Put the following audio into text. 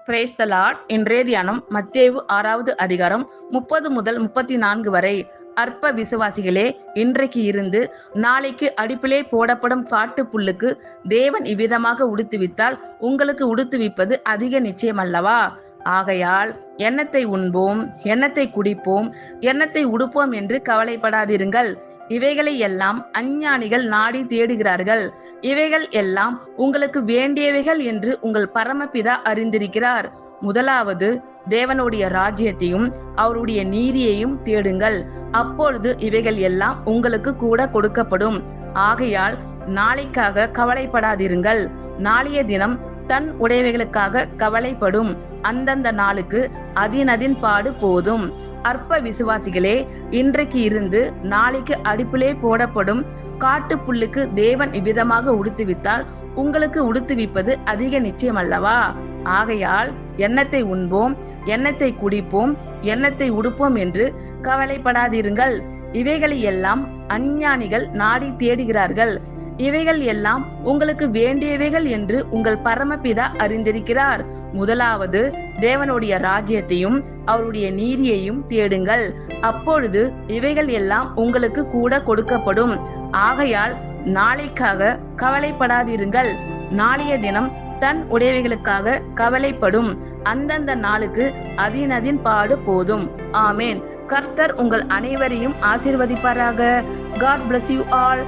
Praise the Lord. இன்றைய தியானம் மத்தேயு 6வது அதிகாரம் 30 முதல் 34 வரை. அற்ப விசுவாசிகளே, இன்றைக்கு இருந்து நாளைக்கு அடுப்பிலே போடப்படும் காட்டு புல்லுக்கு தேவன் இவ்விதமாக உடுத்துவித்தால் உங்களுக்கு உடுத்துவிப்பது அதிக நிச்சயமல்லவா? ஆகையால் எண்ணத்தை உண்போம், எண்ணத்தை குடிப்போம், எண்ணத்தை உடுப்போம் என்று கவலைப்படாதிருங்கள். இவைகளை எல்லாம் அஞ்ஞானிகள் நாடி தேடுகிறார்கள். இவைகள் எல்லாம் உங்களுக்கு வேண்டியவைகள் என்று உங்கள் பரமபிதா அறிந்திருக்கிறார். முதலாவது தேவனுடைய ராஜ்யத்தையும் அவருடைய நீதியையும் தேடுங்கள், அப்பொழுது இவைகள் எல்லாம் உங்களுக்கு கூட கொடுக்கப்படும். ஆகையால் நாளைக்காக கவலைப்படாதிருங்கள். நாளைய தினம் தன் உடையவைகளுக்காக கவலைப்படும். அந்தந்த நாளுக்கு அதினதின் பாடு போதும். அற்ப விசுவாசிகளே, இன்றைக்கு இருந்து நாளைக்கு அடுப்பிலே போடப்படும் காட்டு புல்லுக்கு தேவன் இவ்விதமாக உடுத்துவித்தால் உங்களுக்கு உடுத்துவிப்பது அதிக நிச்சயமல்லவா? ஆகையால் எண்ணத்தை உண்போம், எண்ணத்தை குடிப்போம், எண்ணத்தை உடுப்போம் என்று கவலைப்படாதிருங்கள். இவைகளை எல்லாம் அஞ்ஞானிகள் நாடி தேடுகிறார்கள். இவைகள் எல்லாம் உங்களுக்கு வேண்டியவைகள் என்று உங்கள் பரமபிதா அறிந்திருக்கிறார். முதலாவது தேவனுடைய ராஜ்யத்தையும் அவருடைய நீதியையும் தேடுங்கள், அப்பொழுது இவைகள் எல்லாம் உங்களுக்கு கூட கொடுக்கப்படும். ஆகையால் நாளைக்காக கவலைப்படாதிருங்கள். நாளைய தினம் தன் உடையவைகளுக்காக கவலைப்படும். அந்தந்த நாளுக்கு அதினதின் பாடு போதும். ஆமேன். கர்த்தர் உங்கள் அனைவரையும் ஆசீர்வதிப்பாராக. God bless you all.